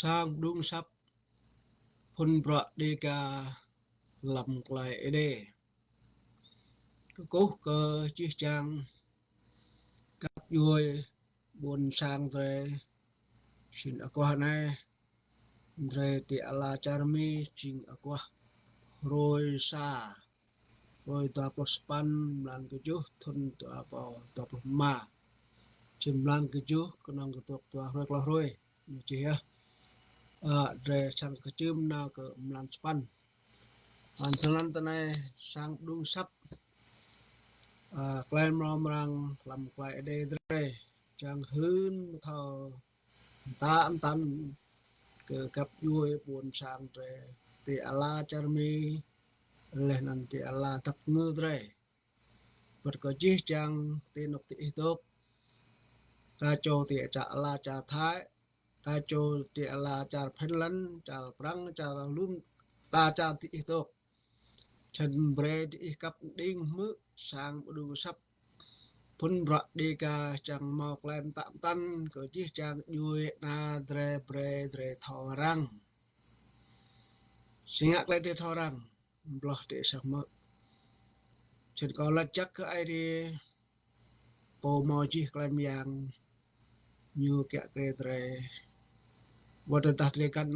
sang đúng sắp phun bọ đi ca làm lại đây cố cơ chi chang cặp vui buồn sang về xin aqua này về ti ala charmi ching aqua rồi sa rồi ta pospan lan keju thun ta apa ta ma chim lan keju kenang ketok ta rồi như chị ha về sang kechum na ke lan span an salan tanai sang đúng sắp klaim rom rang làm quay đây đây chẳng hơn thờ ta tan ke kap vui buồn sang tre ti ala charmi leh nanti ala tap ngu dre berkoji chang ti nok ti hitok ta cho ti cha ala cha thái ta cho ti ala cha Finland cha prang cha lum ta cha ti hitok chân bre ti kap ding mu sang du sắp phun bọ đi ca chẳng mọc lên tạm tan cỡ chiếc chẳng vui na dre bre dre thò răng sinh ngạc lên thì thò răng block để sắc mơ chân có là chắc cái ai đi bộ mò chiếc làm yang như kẹt cái dre vật tạt lên căn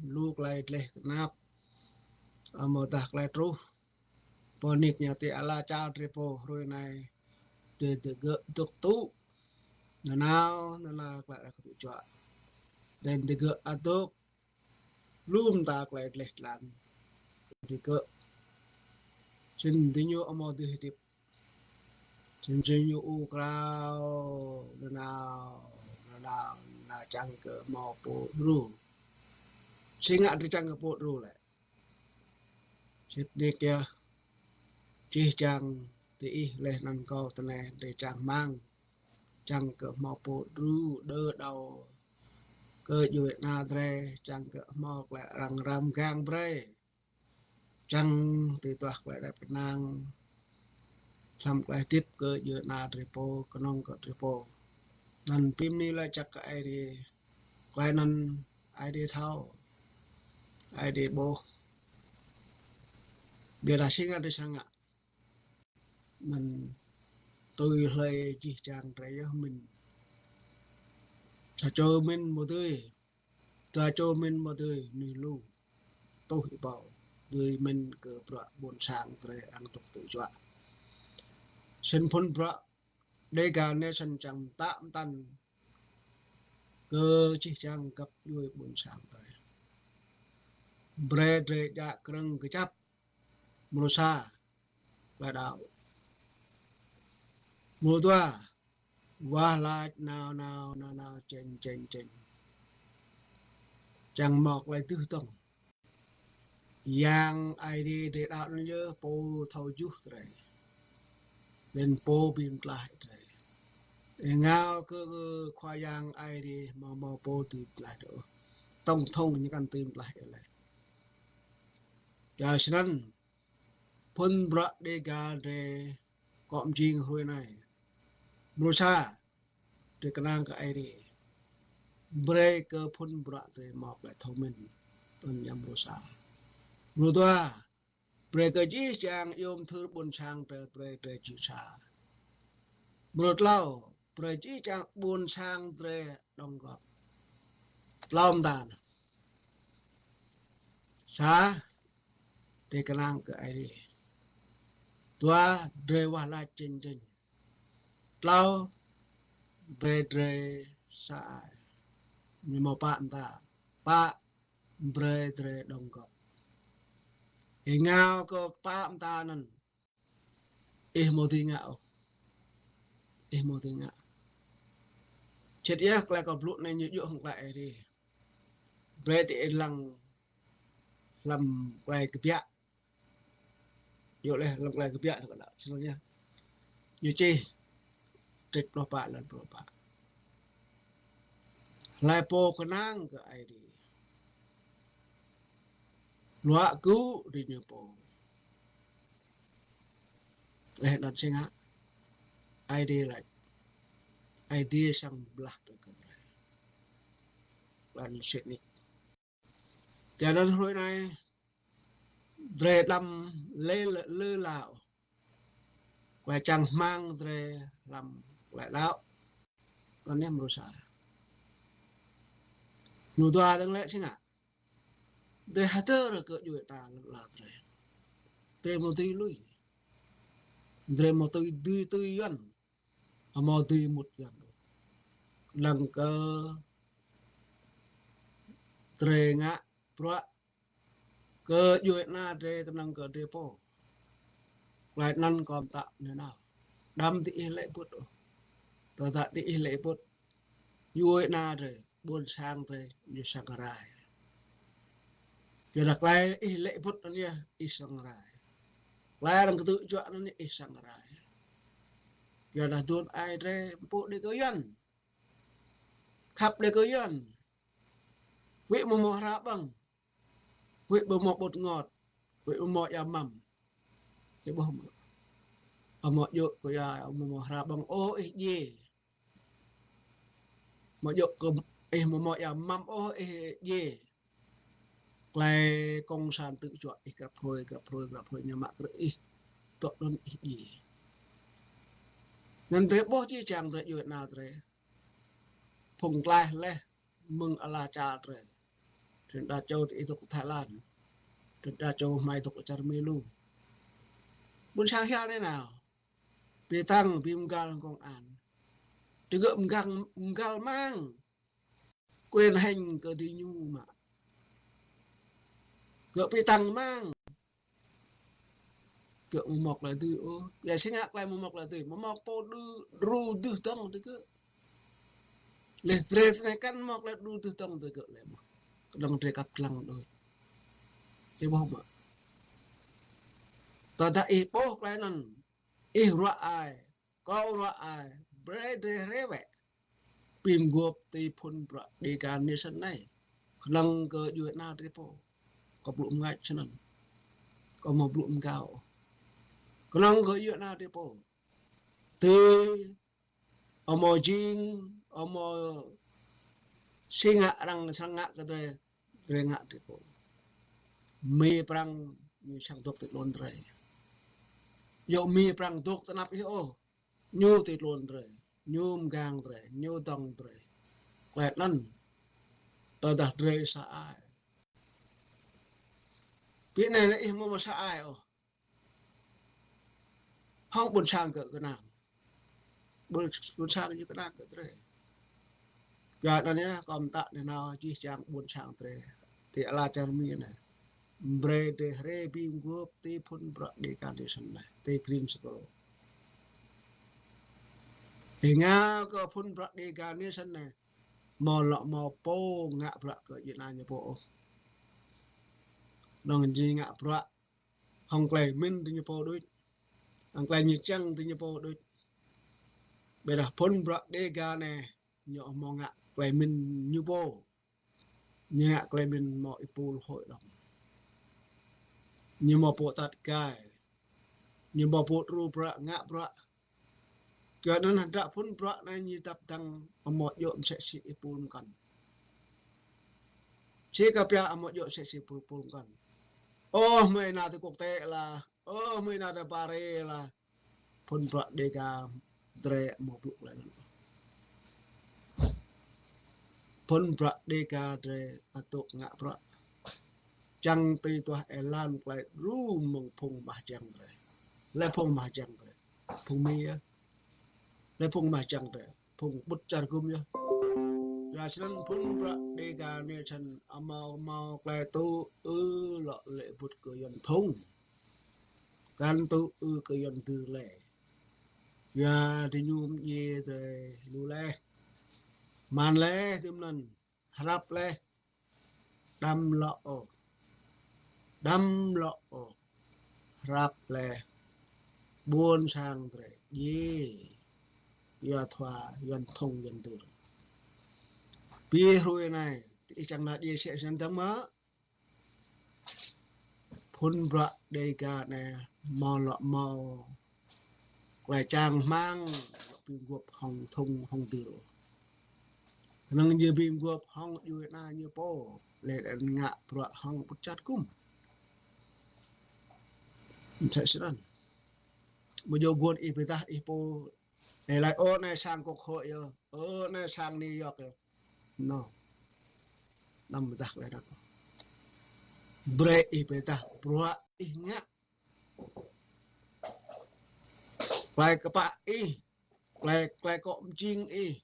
lúc lại lên nắp mở tạt lại tru bộ nịt nhà thì ala cha tripo rồi này từ từ gỡ tục tú nào là lại là cái chỗ dan juga atuk lum ta klai leh lan juga chin dinyo amo di hitip chin dinyo u krao na na chang ke mo po ru singa di chang ke po ru le chit dik ya chi chang ti leh nan ko tane de chang mang chang ke mo po ru đơ đầu cơ duệ na dre chẳng cỡ mọc lại rằng ram gang bre chẳng thì toạc lại đẹp nàng làm lại tiếp cơ duệ na tripo con có tripo nan pim ni lại chắc cái đi quay nan ai đi thao ai đi bo biệt là sinh ra đi sang ạ mình tôi lời chỉ chàng trái mình cho mình một tươi ta cho mình một tươi ni lu tôi bảo người mình cứ bạ buồn sang rồi ăn tục tự dọa sinh phun bạ đây cả nên sinh chẳng tạm tan cơ chỉ chẳng gặp đuôi buồn sang rồi bre bre dạ kreng kecap merusa và đạo mùa tua và lại nào chen chen chen chẳng mọc lại tư tổng yang ai đi để đạo nó nhớ po thâu chút rồi nên po bìm lại rồi ngao cơ khoa yang ai đi mà po từ lại được tông thông như căn tìm lại lại giờ xin phun bạ đi gà để cọm chiên hồi này mua xa để cái năng cái ai đi bre cơ phun bạ để mọc lại thông minh tuần nhầm mua xa mua toa bre cơ chỉ chàng yom thư buồn sang bre chữ xa mua lâu bre chỉ chàng buồn sang bre đồng gọt lom đàn xa để cái năng cái ai đi tua bre wala chen chen lâu bre sa nhưng mà bạn ta pa bre đồng gọt ngao có bạn ta nên một tiếng ngạo chết yếc lại có lụn này như dụng lại thì bre để lằng làm quay cái bịa dụ lại làm quay cái bịa thôi đó xin lỗi nha như chi trịch lo bạn lần lo bạn lại po cái nang cái ai đi loa cứu đi như po lại đặt sinh á ai đi lại ai đi sang belah tuh kan lan shit nih cho nên hồi này rề đâm lê lư lạo quay chẳng mang rề làm lại đạo còn em rồi sao nụ toa đang lẽ chứ ngạ để hạt tơ rồi cỡ juệ ta là rề một tí lui rề một tí tư tư yuan một tí một yuan lần cơ rề ngạ pro cơ juệ na rề cầm năng cơ rề po lại năn còn tạ như nào đâm thì lệ bút tờ tạ thì lệ bút juệ na rề buôn sang rề như sang rai giờ đặt lại lệ bút nó nha sang rai lại đang tự chọn nó nha sang rai giờ là tuôn ai rề bộ đi cơ yuan khắp đi cơ yuan vị một mỏ ra bằng vị một bột ngọt vị một yam mầm cái bông một dụ của ya một ra bằng ô ít gì một dụ của một yam mầm ô ít gì lại công sản tự chọn gặp thôi nhưng mà cái tội nó ít gì nên thế bố chỉ chẳng để dụ nào thế phùng lại lẽ mừng ala cha thế trên đa châu thì thuộc Thái Lan trên đa châu mai thuộc Charmelu buôn sang heo thế nào bị tăng bị mgal công an thì gỡ mgal mang quên hành cơ đi nhu mà gỡ bị tăng mang gỡ một là từ ô giờ sinh ngạc lại một là từ một po ru từ tông từ cứ lệ tre này căn một là ru từ tông từ gỡ lại một đồng tre cặp lăng đôi thế bao mà ta đã ít bố lại nần ít rõ ai câu rõ ai bre de reve pin gộp tì phun bra đi cả nation này lăng cơ duệ na thế po có bụng ngại cho nên có một bụng gạo có lăng cơ duệ na thế po từ omo jing omo singa rang sanga kadre renga te po mi prang ni sang dok te londre yo mi prang dok tanap yo nyu te londre nyum gang dre nyu dong dre kwet nan ta da dre sa ai pi này là im mo sa ai o hong bun sang ke kana bun sang như kana ke dre ya dan ya kom ta ne na chi chang bun sang dre ti ala char mi này bre de re bim guop ti phun bra de condition này ti principle thì nga có phun bra de condition này mò lọ mò po ngạ bra ke Việt Nam như po nong ji ngạ bra hong klei min ti như po đối hong klei như chang ti như po đối bây giờ phun bra de ga này nhỏ mò ngạ klei min như po ngạ klei min mò ipul hội đồng như mò po tat kai như mò po ru bra ngạ bra cho nên là đã phun bra này như tập tăng một yom sẽ sĩ pun kan chỉ gặp ya một yom sẽ sĩ pun kan oh mấy nào thì quốc tế là oh mấy nào thì Paris là phun bra để cả dre một lúc lại phun bra để cả dre atuk ngạ bra chẳng pi tua elan lại ru mong phung mà chẳng rồi lại phung mà chẳng rồi phung mi lại phung mà chẳng rồi phung bút char gum ya ya chân phun bra để cả ne chân amau mau lại tu lọ lệ bút cơ yon thông can tu cơ yon từ lệ ya thì nhum ye rồi lu lệ man lệ tim nan harap lệ đâm lọ rap lệ buôn sang rồi ye ya thoa yon thông yon từ bia rồi này thì chẳng là đi sẽ sang tấm má phun bra đây cả nè mò lọ mò lại chàng mang pin gộp hồng thông hồng từ nang như bim gộp hong yu na như po le ngạ pro hong put chat kum chạy sẵn bây giờ guồn ít bây ta ít po này lại ô này sang quốc hội ô này sang New York no nằm giặc lại đó bre ít bây ta pro ít ngạ lại các bạn ít lại cọm chinh ít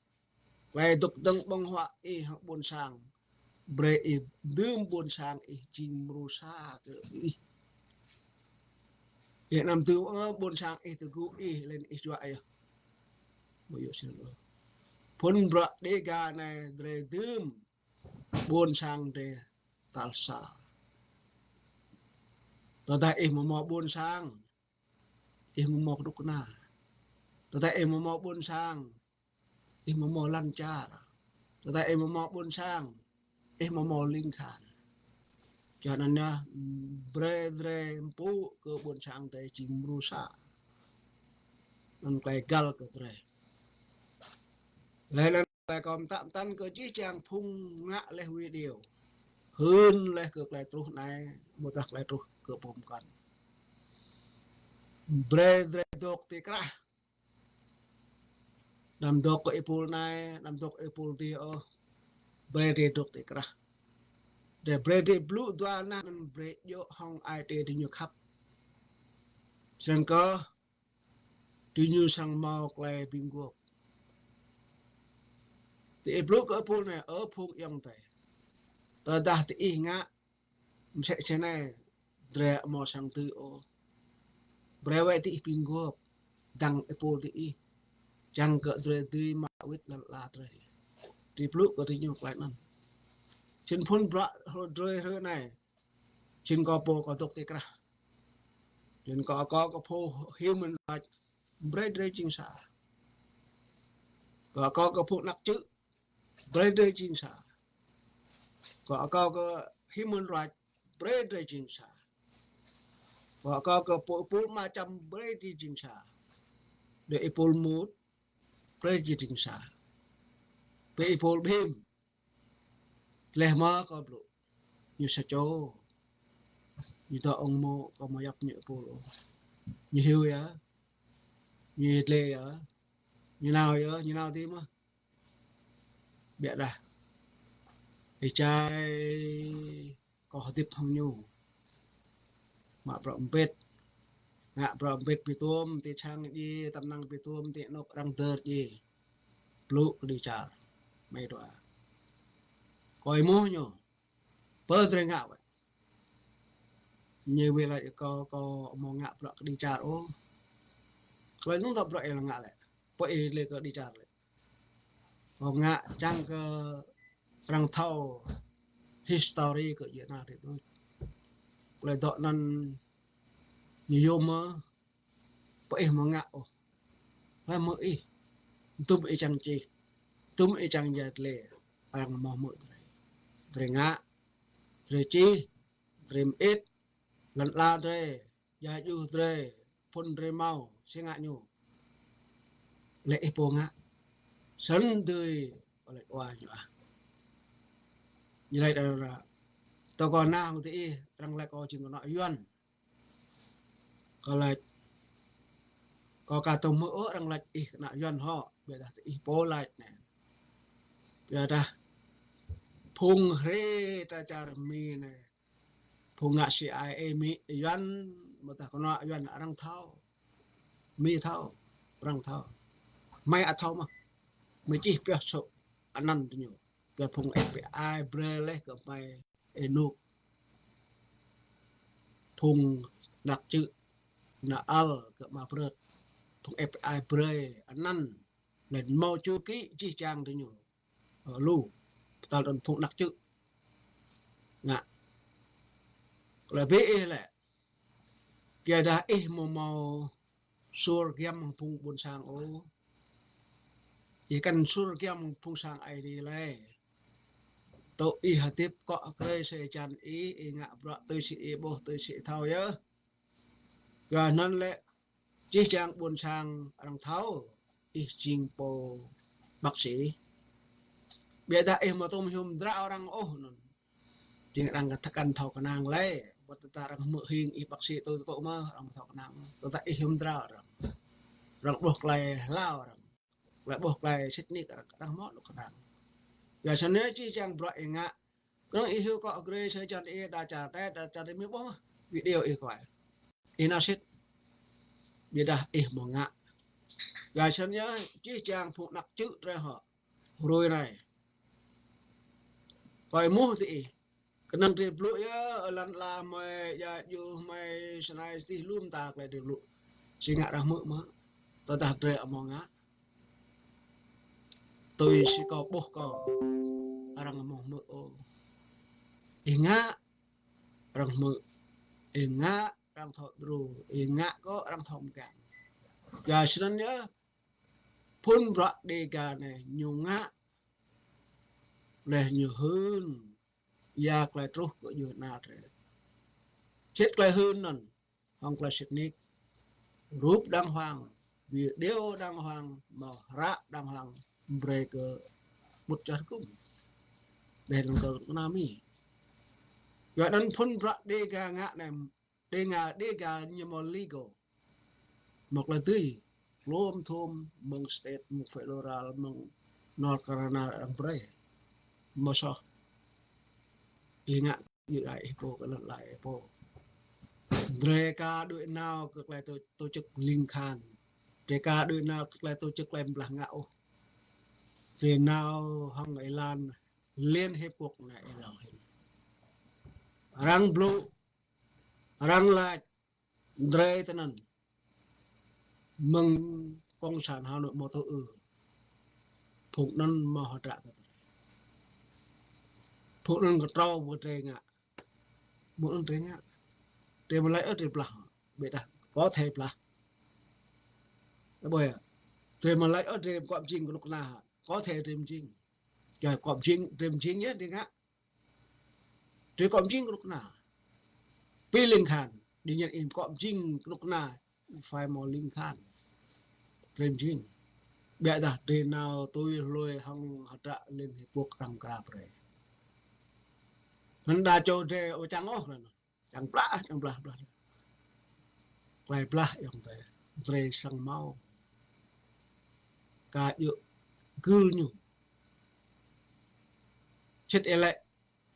lại tục đăng băng họa ít học buồn sang bre ít đương buồn sang ít chinh mưu sa cái ít hiện năm từ buồn sang ít từ cũ ít lên ít vậy bây giờ xin lỗi phun bra de ga này dre đương buồn sang de talsa tata mò buồn sang mò đúc na tata mò buồn sang mò lan cha tata mò buồn sang mò linh khan cho nên nha bre dre pu ke buồn sang te chim rusa nan kai gal ke dre lên lại còn tạm tan cơ chỉ chàng phung ngã le huy điều hơn le cực lại trục này một đặc lại trục cửa bom cần bre dre dok tikra đam dok ko ipul này đam dok ipul ti bre de dok tikra de bre de blue doa na bre yo hong ai te di nyu khap sen ko di nyu sang mau klai bingo ti blue ko ipul này phung yang te ta dah ti ngã sẽ này dre mo sang tu bre wa ti bingo dang ipul ti chẳng cỡ dre ti ma wit la dre ti blue ko ti nyu klai nan trên phun bra rồi hơi này trên có po có tục tikra trên có po human right bread raging sa có po nặc chữ bread raging sa có human right bread raging sa có po macam bread raging sa để ipol mood bread raging sa để ipol bim leh ma có bro như sa cho như ta ông mo có mo yak như polo như hiu ya như lê ya như nào thì mà biết ra để trai có tiếp thằng nhu mà bọng bết ngạ bọng bết pitum ti chang gì tam năng pitum ti nóc răng tơ gì blue đi chả mấy đoạn coi mua nhở bơ tre ngạ vậy như vậy lại có mò ngạ bọng đi chả ô coi chúng tập lại là ngạ lại vậy lên có đi chả lại còn ngạ chăng cơ răng thau history của Việt Nam thì tôi lại dọn nên nhiều mà vậy mà ngạ ô phải mở ý tụm ý chẳng chi tụm ý chẳng giật lệ bằng mò mở rồi ngạ rồi chi rồi ít lần la rồi gia du rồi phun rồi mau sẽ ngạ nhủ lệ po ngạ sân tươi lại qua nhở như này là tao còn nào thì rằng lại có chừng nội yuan còn lại có cả tàu mỡ rằng lại nội yuan họ bây giờ thì po lại này bây giờ phung rê ta chả mi này phung ngạ sĩ ai mi yuan mà ta còn nội yuan răng thao mi thao răng thao mai à thao mà mới chỉ biết số anh năn nhiều cái phung FBI brele cái mai enu phung đặt chữ na al cái mà brele phung FBI brele anh năn nên mau chú kỹ chỉ trang thì nhiều ở lu tao đồn phung đặt chữ ngạ là về lại kia đã màu sur game phung buồn sang ô chỉ cần sur game phung sang ai đi lại tôi hạt tiếp cọ cây sẽ chăn ngạ bọ tôi sẽ bố tôi sẽ thao nhớ và nên lệ chỉ trang buồn sang răng tháo trình bộ bác sĩ beda mà tôm hum dra orang non chính đang tekan thau kenang le buat tarang mu hing I bác sĩ tôi to ma orang thau kenang tôi ta hum dra orang boh klai lao orang lại boh klai Sydney kadang mo lo kadang ya sana chi chang bra inga có ihu có gre se chan da cha mi boh video kwai ina sit beda mo nga ya sana chi chang phụ nặc chữ ra họ rồi này coi mu thì kenang di blue ya lan la mai ya you mai sanai ti lum ta klai di blue singa dah mu ma to ta tre among á tôi si ko boh ko arang among mu o inga rang mu inga rang thọ dru inga có rang thom ka ya sinan ya phun bra de ga ne nyunga le nyu hun ya klai tru ko yu na tre chết klai hun non hong klai sit nik rúp đang hoàng video đang hoàng mà ra đang hoàng break một char kum để làm cờ nami và dan phun ra de ga ngạ này de ga như mà legal một là tươi lom thom mong state mong federal mong North Carolina ang pre mo so ingat như lại po cái lần lại po Dreka đuổi nào cực lại tổ chức linh khan Dreka đuổi nào cực lại tổ chức làm blah ngạo về nào hong Thái Lan liên hiệp quốc này là rang blue rang lại Dre tenan mừng công sản Hà Nội mô tô phục năn mà họ trả phục năn có trâu một trời ngạ một trời ngạ trời mà lấy ở trời blah bệ ta có thể blah bởi trời mà lấy ở trời quạm chinh của lúc nào có thể trời chinh trời quạm chinh nhé đi ngạ trời quạm chinh của lúc nào pi linh khan đi nhận in quạm chinh lúc nào phải mò linh khan trời chinh bệ ta trời nào tôi lôi hong họ trả lên hiệp quốc răng cà rồi hắn đã cho trời ở chẳng ốc rồi chẳng blah quay blah yang te dre sang mau ka yu gul nyu chết ele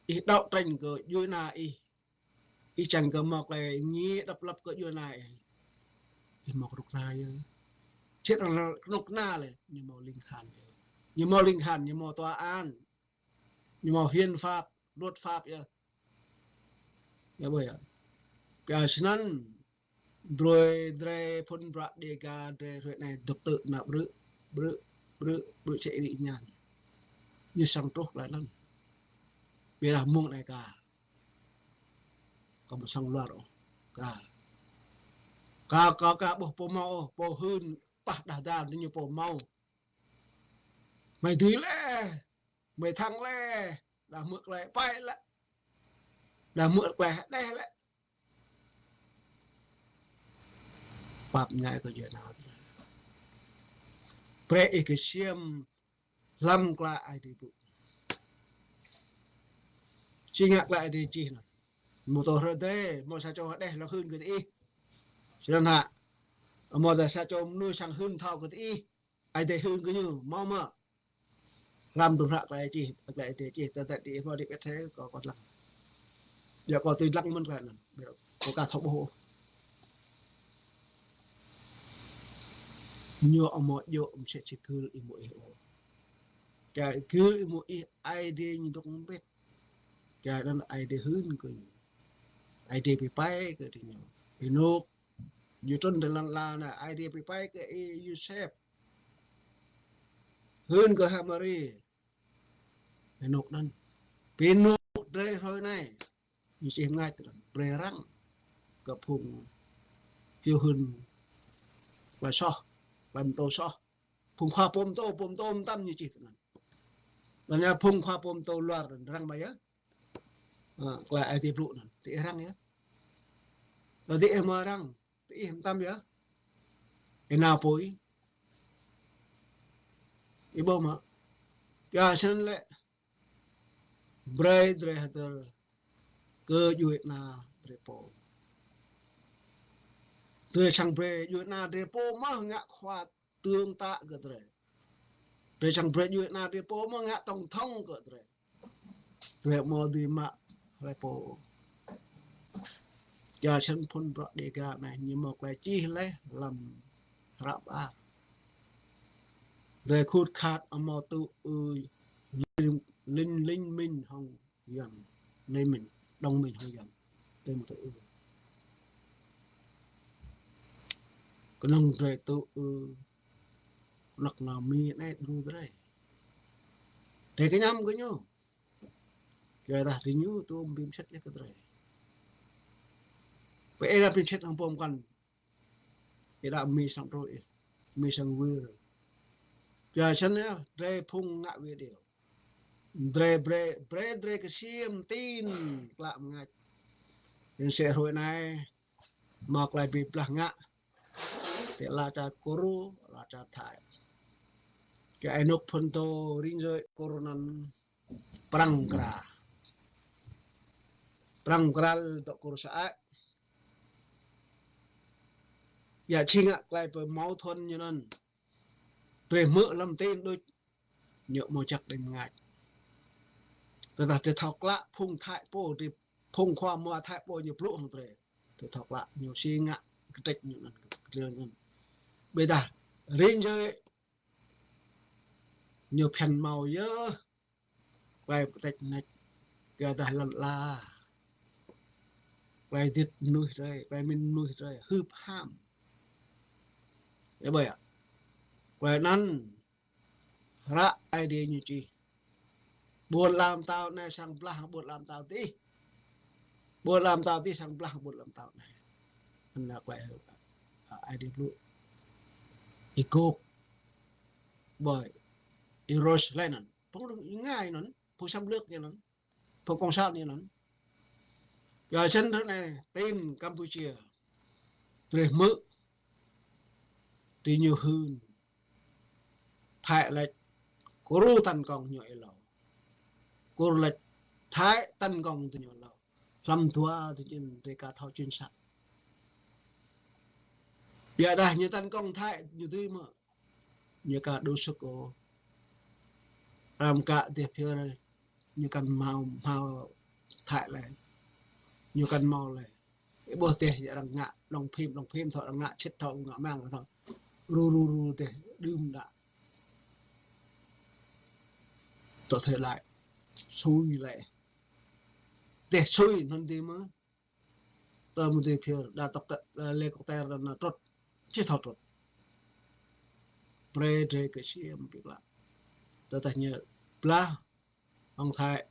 I đau tranh cơ yu na I chẳng cơ mọc lại nhí đập lập cơ yu na I mọc rục na yu chết là rục naเลยnhư màu linh khan như màu tòa án như màu hiến pháp luật pháp ya boy ka sinan rồi dre phun bra de ga de rồi này độc tự na bự chạy đi nhàn như sang trúc lại lắm bây giờ mông này cả có một sang loạt cả bộ po mau po hơn pa đà đà như po mau mày thứ lẽ mày thằng lẽ là mượn lại bay lại là mượn quẻ đây lại bạp nhai có chuyện nào pre cái xiêm lâm qua ai đi bộ chi ngạc lại đi chi nào một tổ rồi đây một sao cho đây là hơn cái gì cho nên hạ một là sao cho nuôi sang hơn thao cái gì ai để hơn cái như mau mà làm được lại chi tại đi vào đi cái thế có còn lắm giờ có từ lăng mình phải là có cả thọc bộ nhiều mọi điều sẽ chỉ cứ mỗi cái cứ mỗi ai đi như tôi không biết cái đó là ai đi hơn cái ai đi bị bay cái thì nhiều thì nộp như trên đây là ai đi bị bay cái Yusuf hơn cái Hamari thì nộpนั่นเป็นnộp đây thôi này như chỉ ngay từ bề răngกับพุงtiêu hơn và so làm tô so phùng khoa pom tôm tâm như chỉนั่นแล้วเนี่ยพุงkhoa pom tô loạt răng bay á là ai đi bựนั่นที่răng nhé rồi đi em răng thì em tâm nhé cái nào bối cái bông mà giờ xin lệ bray dre hater cơ duệ na repo dre chang bray duệ na repo mà ngạ khoa tương tạ cơ dre chang bray duệ na repo mà ngạ tông thông cơ dre mò đi mà repo giờ chân phun bọt đề gà này như một lại chi lấy làm rạp à về khút khát ở mò tu linh linh minh hồng dần nên mình đông mình hồng dần tên một tự cái nông về tu lật nào mi này đu cái này để cái nhâm cái nhô giờ là thì nhú tu bim xét cái này vậy là bim xét hàng bomกันcái đã mi sang rồi mi sang vừa giờ chân nhá để phung ngạ về điều dre cái xiêm tin làm ngay những sẽ hội này mọc lại bị plak ngạ để là cha koru là cha thải cái ai nộp phân tô ring rồi coronan perang kra to koru sa ya chinga lạiไป máu thuần như nên về mỡ làm tên đôi nhựa màu chặt đến ngạiแต่จะถอกละพุ่งท้ายโป้ที่พุ่งความมัวท้ายโป้อยู่ปลุกของตัวเองจะถอกละอยู่ซีงะกระติกอยู่นั่นเรื่องนั้นเบต้าเรียนเยอะnhiều แผ่นเมาเยอะไปกระติกนักเกิดแต่ละลาไปติดนุ่ยเลยไปมินนุ่ยเลยฮึบห้ามไอ้เบย์อ่ะไปนั้นระไอเดียอยู่จีบวชลามเตาในสังปลาบวชลามเตาตีบวชลามเตาตีสังปลาบวชลามเตาในนั่นแหละไปไอเดียรู้อีโก้บ่อยอีโรสไรนั่นพวกง่ายนั่นผู้ชำเลือกอย่างนั้นพวกกองชาตินี่นั้นอย่าเช่นทั้งในทีมกัมพูชีเตรียมมือตีnhiều hơn thái là cố ru tấn công nhồi lầu cố là thái tấn công từ nhồi lầu làm thua thì trên để cả thao chuyên sát giờ đây như tấn công thái như thế mà như cả đối sức của làm cả tiếp theo này như cần màu thái này như cần màu này cái bờ tè giờ đang ngạ lòng phim thọ đang ngạ chết thọ ngạ mang thọ ru tè đơm đã tôi thấy lại xui lại để xui hơn đi mà tôi muốn đi phía đã tập lê công tay là tốt chết thật tốt pre cái gì mà biết là tôi thấy nhớ là ông thầy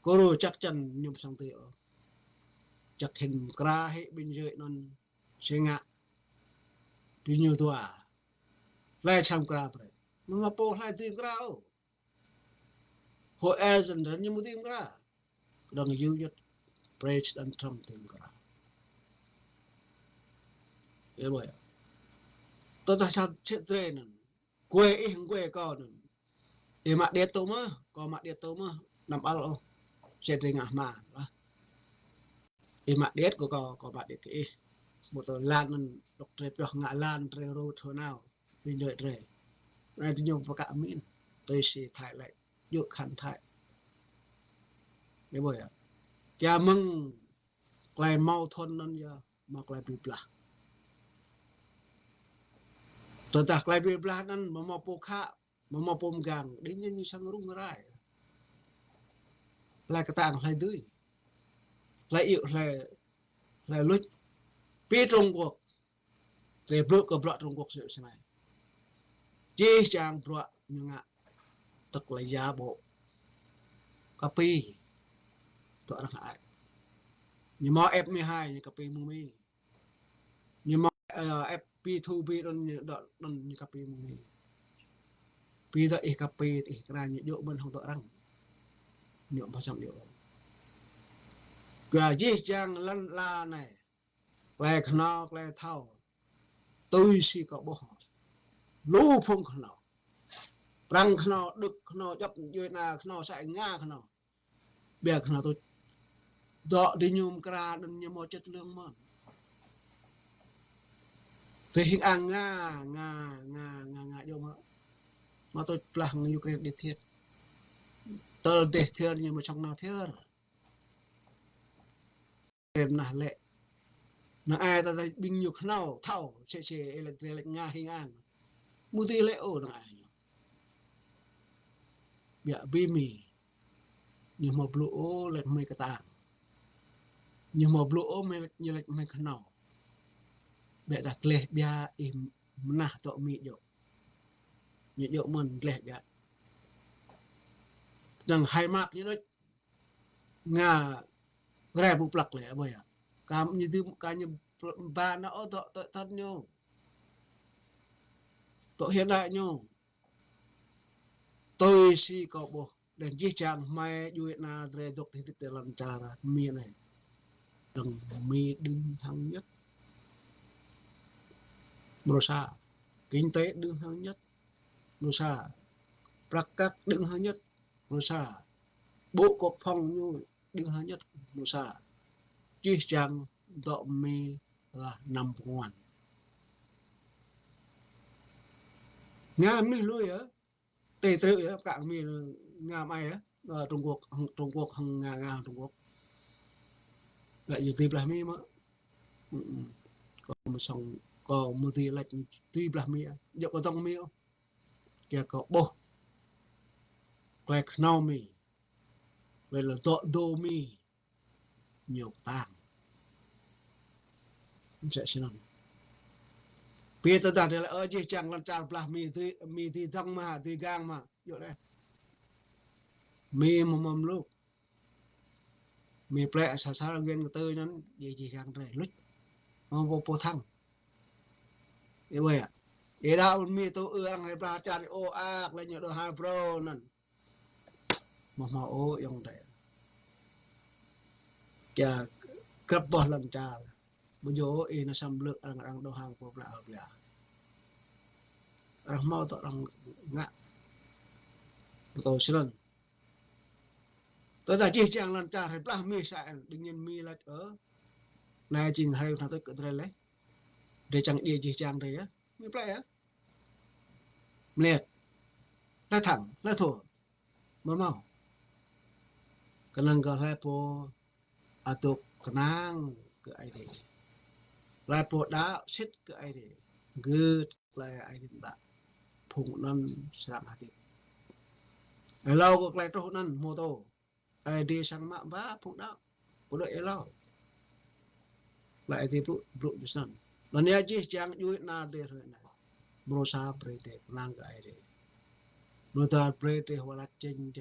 cô rồi chắc chắn nhung sang tiệu chắc hình ra hệ bên dưới non sẽ ngạ tuy nhiều tuổi lại tham gia vậy nhưng mà po hai tiếng ra hội e dần dần như một tiếng ra đang yêu nhất President Trump tiếng ra thế vậy tôi ta sao chết tre nè quê con để mặt điện tôi mà có mặt điện tôi mà nằm bao chết tre ngã mà để mặt điện của có mặt điện cái một tờ lan mình đọc tre được ngã lan tre road thôi nào mình đợi tre này thì nhiều cả miền tôi sẽ thay lại dụ khăn thay thế vậy cha mừng lại mau thôn nên giờ mặc lại bị blah tôi đặt lại bị blah nên mà mau po khá mà mau pom gang đến như sang rung rai lại cái tàng lại đuôi lại yêu lại lối phía Trung Quốc để bước cái block Trung Quốc sự này chỉ chàng block như ngạ tức là giá bộ copy tụi nó hại như mà F12 như copy mumi như mà FP2B đơn như copy mumi pi đó copy thì ra như độ bên không tụi răng nhuộm vào trong điệu và chỉ chàng lăn la này về khăn về thao tôi chỉ có bỏ lú phong khăn răng khăn đực khăn dập dưới na khăn sai nga khăn bè nào tôi dọ đi nhôm kra đừng như một chất lương thì hình ảnh nga vô mà tôi là nhiều cái để thiệt tôi để thiệt nhưng mà trong nào thiệt em là lệ nó ai ta binh nhục nào thảo chế là nga hình ảnh mua tí lệ ổ nó ai bịa bi mì nhưng mà lỗ lệ mày cái tàng nhưng mà lỗ mày như lệ mày cái nào bịa đặt lệ bịa im nà tọ mì dụ mình lệ bịa rằng hai mạc như đấy nga gra bu plak lệ bây à cam như thứ cá như ba nó tọ thân nhau tọ hiện đại nhau tôi si có bộ dan chi chang mai duit na dre dok thì tiếp làm cara mi này đừng mi đứng thắng nhất Rosa kinh tế đứng thắng nhất Rosa prakat đứng thắng nhất Rosa bộ quốc phòng như đứng thắng nhất Rosa chi chang dọ mi là nằm ngoan nga mi lui á tê tự á cả mi nga mai á Trung Quốc hằng nga Trung Quốc lại như tìm là mi mà mà xong có một tí lệch tuy là mi giờ có tông mi kia có bố quẹt nâu mi về là tội đô mi nhiều tàng sẽ xin lỗi bây giờ ta là ở dưới chẳng làm chàng là mi thì thăng mà thì gang mà chỗ đây mi mà mầm lúc mi plẹ sa gen của tôi nhắn gì chỉ chẳng đây lúc mà vô thăng như vậy à để đâu mi tôi ưa ngày ba chàng ô ác lên nhớ đồ hai pro nè mà ô trong đây kia cấp bỏ làm chàng bây giờ nó xâm lược ăn đồ hàng của là hợp là mau tao đang ngạ tôi xin lỗi tôi đã chỉ chẳng lần trả hay là mi sai đương nhiên mi là ở này chừng hay thằng tôi cứ đây lấy để chẳng đi chỉ chẳng đấy á mi play á liệt là thẳng là thua mà mau cái lần có hai po atuk kenang ke ai đi lại po đá xích ke ai đi good lại ai đi bạn phụng non sang hati lâu có lại trâu non mô tô ai đi sang mạng vá phụng đó có đợi lâu lại thì brụ san lần này chỉ chẳng duit na để rồi này brosa prete nang ai đi nota prete wala cheng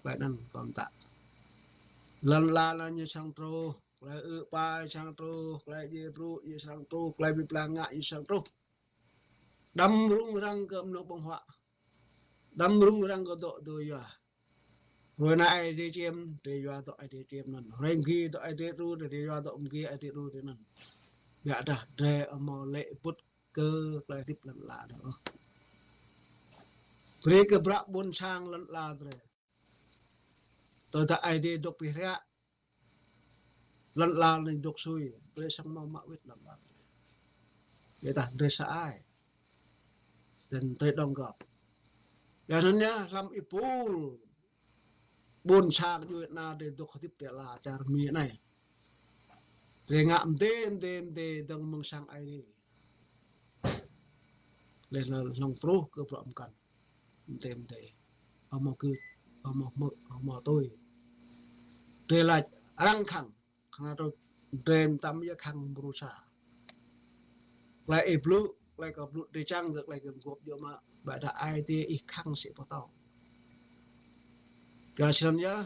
lại năn còn tạ lần là như sang trâu lại pa sang trâu lại đi brụ như sang trâu lại bị plang ngại như sang trâu đâm rung răng cơm nó bông họa đâm rung răng có độ tôi à rồi này đi chém đi vào tội đi chém nè rồi khi tội đi ru đi vào tội kia đi ru thế nè dạ đã để mà lệ bút cơ lại tiếp lần lạ đó rồi cái bạc bốn sang lần lạ rồi tôi đã ai đi đọc bị ra lần lạ lên đọc suy rồi sang mau mạo biết lần lạ vậy ta để sai dan tôi đồng gặp ya nên nhá làm ipul bốn sang như na để đọc tiếp theo là char mi này rồi ngạm đêm để đằng mong sang ai đi lên là lòng pro cơ problem cần đêm để ông mà tôi là răng khẳng khẳng tôi đêm tắm với khẳng brusa lại blue lại có blue để trang được lại gần gộp vô mà bạn đã ai thì ít khẳng sẽ có tao rồi xem nhá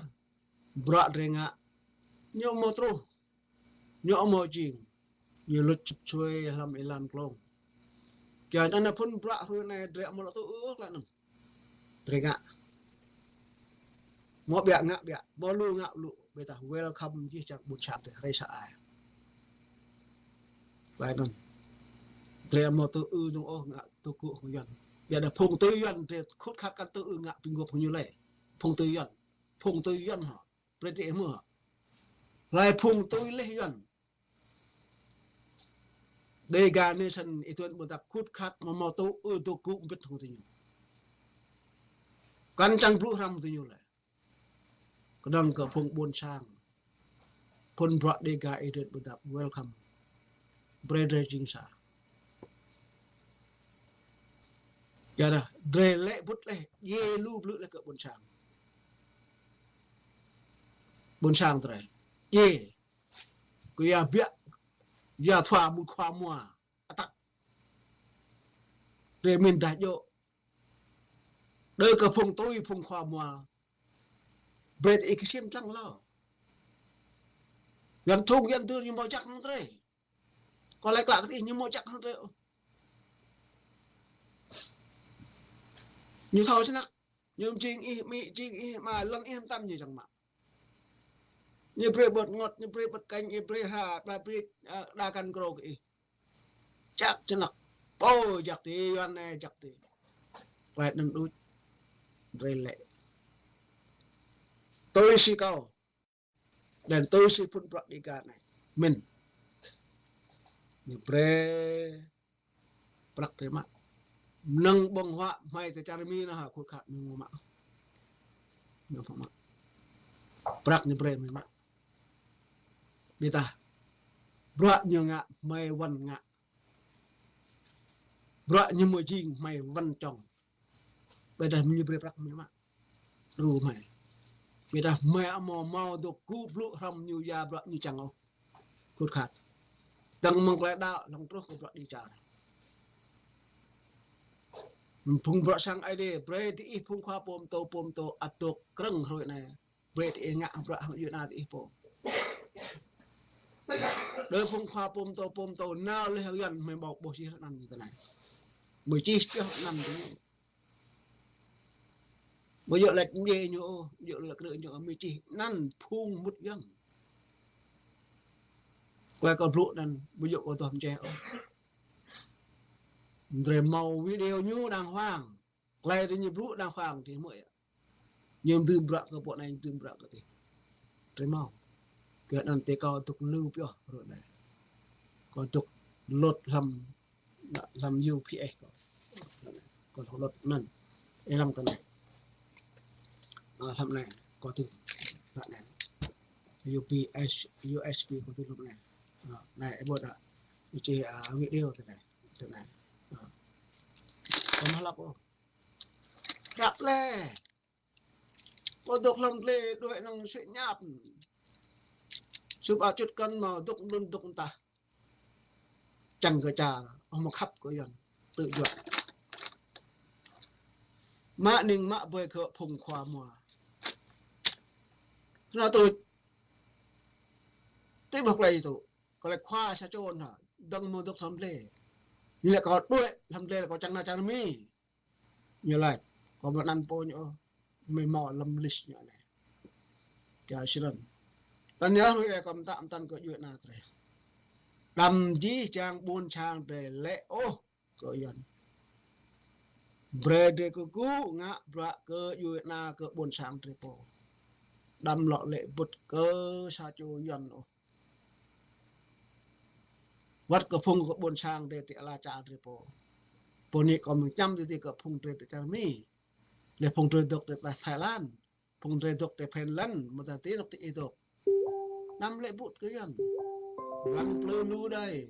bọt renga nhiều motor nhiều mô trình nhiều lúc chơi làm ilan klong cho nên là phun bọt rồi này để một tôi ước lại nè renga ngọ ngạ bò lu ngạ lu bây giờ welcome chỉ chắc bút chạm để hay sai vậy nên để một tôi trong ô ngạ tôi cụ không nhận bây giờ phùng tư nhận để khút khắc các tôi ngạ bình gộp như này phùng tư nhận phùng tôi dân họ bê tị mưa lại phùng tôi lấy dân đây gà nên sân ý tuần bữa tập cút khát mà mò tôi tôi cũng biết không tôi căn trăng rũ răm tôi nhiều lại có đằng cả phùng buôn sang phun bọt đây gà ý tuần bữa tập welcome bread raging sa giờ đó dre lệ bút lệ ye lu bự lệ cỡ buôn sang dre ye cứ ya bịa ya thoa một khoa mua atak để mình đã vô đời cả phùng tôi phùng khoa mua bread ý cái xiêm trăng lo gần thùng gần tư như mọi chắc không dre có lẽ là cái gì như mọi chắc không dre như thôi chứ nè như chinh y mỹ chinh y mà lần im tâm gì chẳng mà như pre bột ngọt như pre bột canh như pre hà và pre đa căn cầu cái chắc chứ nè ô giặc thì anh này giặc thì vậy đừng đuôi rồi lệ tôi si cao dan tôi si pun brak di này mình như pre brak terima nang bong hoa mai te cari mi na ha ku khat ni ngoma no ma brak ni pre mi ma bita brak như ngạ mai văn ngạ brak như mùi jing mai văn chong bây giờ như pre brak mi ma ru mai bita mai mo mau do ku blu ram như ya brak như chango ku khat tang mong lại đạo long trúc ku brak đi chả phung brak sang ai đi pre di phung khoa pom to atok kreng rồi này pre di ngạ brak yu na di po đời phong khoa pom to nào lấy hàng gần mày bọc bộ chi nằm như thế này bởi chi cho nằm thế bây giờ là gì nhổ giờ là cái nhổ mày chi năn phun một dân quay còn ruộng năn bây giờ có tôm tre rồi màu video nhú đàng hoàng lại thì nhịp ruộng đàng hoàng thì mới nhưng từ bạc cái bọn này từ bạc cái gì rồi màu cái đàn tê cao tục lưu biểu rồi này còn tục lột làm UPS còn lột năn em làm cái này làm này có từ bạn này USP có từ lúc này này em đã chỉ video thế này có mà lắp không gặp lê có đục làm lê đuổi năng sẽ nhạt chụp áo chút cân mà đục ta chẳng cái trà ông mà khắp có dần tự dọn mã ninh mã bơi cỡ phùng khoa mùa là tôi tiếp học này tụ có lại khoa sa chôn hả đâm một đục làm lê như là có đuổi làm lê là có chẳng mi như lại có một ăn po nhở mày mò lâm lịch nhở này kìa xin tan nhớ rồi để cầm tạm tan cỡ chuyện nào thế đầm chí trang buôn trang để lệ ô cỡ yên bre de cỡ cú ngã bra cỡ chuyện nào cỡ buôn sang tripo đầm lọ lệ bút cỡ sa chu yên ô vắt cỡ phung cỡ buôn sang để tiệt la cha tripo poni còn 100 thì cỡ phung để cha mi để phung được tại Thái Lan phung được tại Phần Lan mà ta tí được thì ít năm lệ bút cái yên gắn plơ lu đây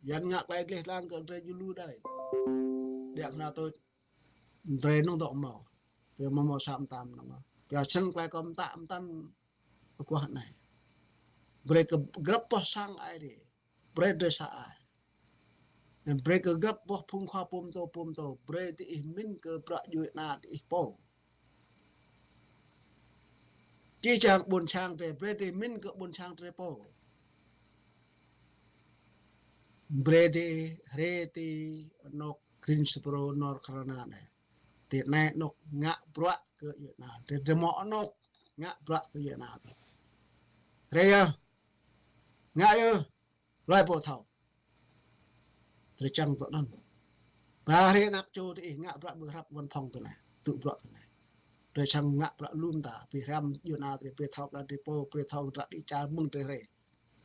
dân ngạc lại lệ lan cỡ rê lu đây đẹp nào tôi rê nông độ màu rồi mà màu sạm tạm nó giờ chân quay cầm tạm tan qua hạn này break gấp po sang ai đi break de sa ai break gấp po phun khoa pom to break thì min cơ pra duit na thì po chỉ chàng buồn chàng để break thì min cơ buồn chàng để po break thì re thì nó Greensboro North Carolina này thì này nó ngã bọa cơ duit na thì mỏ nó ngã bọa cơ duit na re ngã ơ loài bộ thảo thì chẳng tụi nó và hiện nắp cho thì ngã bọa bữa hấp văn phòng tụi này tự bọa tụi này pre sang ngak pra lum ta pi ram yu na tre pe thok la depo pre thok ra di cha mung tre re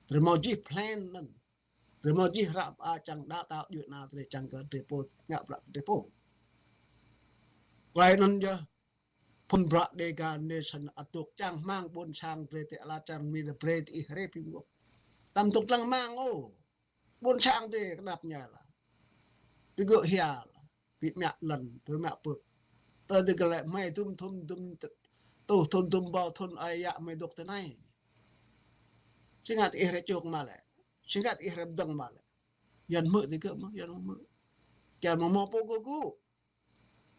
tre mo ji plan nan tre mo ji rap a chang da ta yu na tre chang ka depo ngak pra depo lai nan ja phun pra de ga nation atuk chang mang bon chang tre te la chang mi de pre ti re pi ngo tam tuk lang mang o bon chang de knap nya la pi go hia la pi mya lần pi mya pu tơ de ga le mai tum tu thun bao thun ai ya mai dok te nai singat ihre chok male singat ihre dang male yan mu de ga mu yan mu kya mo po go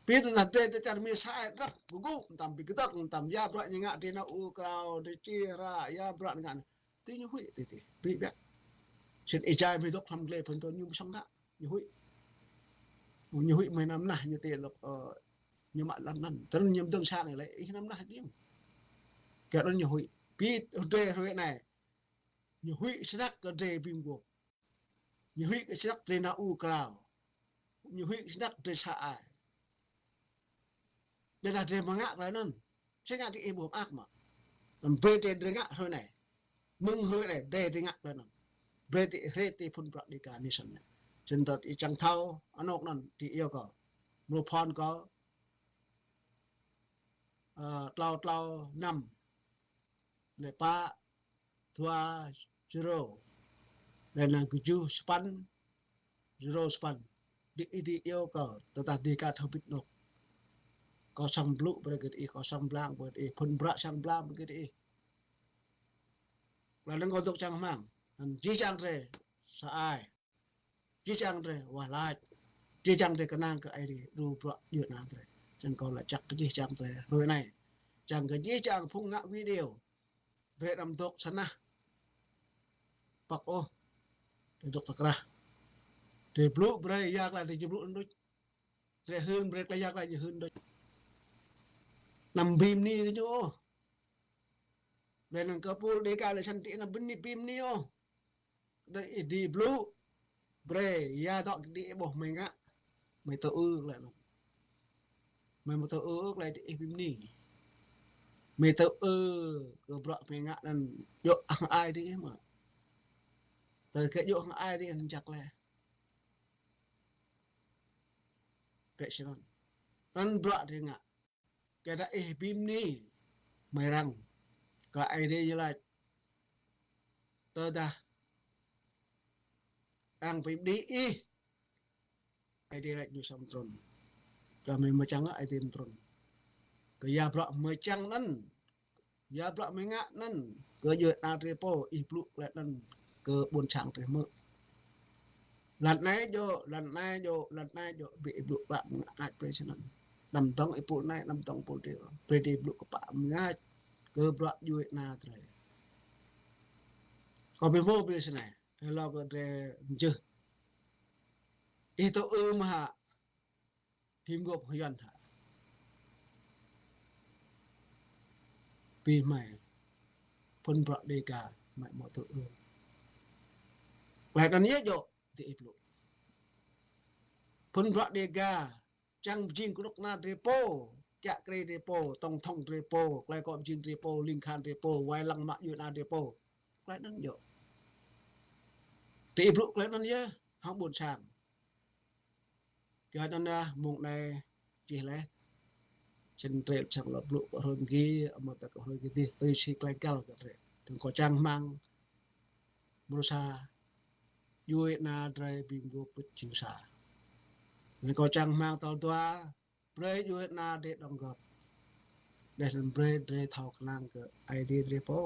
pi tu na te tar mi sa rak go tam pi gdak tam ya bra ni nga de na u krao de chi ra ya bra ngan ti nyu hui ti pi ba sin e chai mi dok tham le phun to nyu sang da nyu hui mai nam na như te lok như mà lần lần tên nhầm tương sang này lại ít năm nay tím kẹo nó nhiều hụi pi đề rồi này nhiều hụi sẽ đắc cái đề bìm buộc nhiều hụi sẽ đắc đề na u cao nhiều hụi sẽ đắc đề sa ai đây là đề mà ngạc lại nên sẽ ngạc thì em buộc ác mà làm bê đề ngạc thôi này mừng thôi này đề ngạc lại nên bê đề phun bạc đi cả nation này chân thật thì chẳng thao anh ốc nên thì yêu cầu mua phòn có tao năm để pa thua zero dan ang kuju span zero span di yêu cầu tata di ka thobit no có sang blue berget có sang blanc berget phun bra sang blanc berget là đang có dok chang mang ji chang re sa ai ji chang re wa la ji chang re kanang ka ai ru bra yu na re chân còn là chắc cái ji chang re rồi này chẳng cái ji chang phung ngạ video về làm dok sana pak o dok takra de blue bre yak la de blue ndoi re hơn bre la yak la je hơn đôi nằm bìm ni chứ ô nên cái pool đi cái là sân tị là bên ni bìm ni ô đây đi blue bre ya dọn đi bỏ mình á mày tao ư lại mày mà tao ư lại đi bìm ni mày tao ư cái bọ mình á nên dọ ai đi mà tới cái dọ ai đi anh chắc là vậy chứ không anh bọ thì ngạ cái đã bìm ni mày rằng cái ai đi như là tao ta ang bìm đi ai đi lại như xong rồi kami macam ai tim tron ke ya brak macam nan ya brak mengak nan ke je na trepo iblu let nan ke bon chang tre me lần này jo bị iblu brak ngak president nam tong ipu nai nam tong pol de pre de iblu ke pa ngak ke brak ju na tre ko be mo president hello ke de je itu ma tim gop hyan tha pi mai pun brak de ka mai mo tu lại nan ye jo ti iblu pun brak de ga chang jing krok na depo kya kre depo tong thong depo klai ko jing depo ling khan depo wai lang ma yu na depo klai nan yo ti iblu klai nan ye hang bon sang kya nan na mong này chỉ le chân tre sang lo blu ko hon gi ma ta ko hon gi ti tôi si klai kal ka tre tung ko chang mang brusa yu na drai bing go put chiu sa ne ko chang mang tol tua pre yu na de dong go để làm bread để thao khang cái ID repo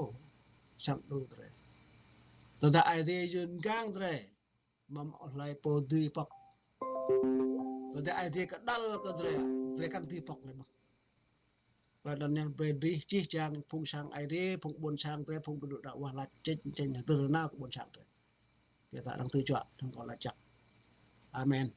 sắm đủ rồi tao đã ID dừng gang rồi mà lại po duy bọc tao đã ID cái đal cái rồi về căn duy bọc này mà và lần này bread đi chỉ trang phung sang ID phung buôn sang tới phung bự đạo hòa là trên trên từ nào cũng buôn sang rồi người ta đang tự chọn không còn là chặt amen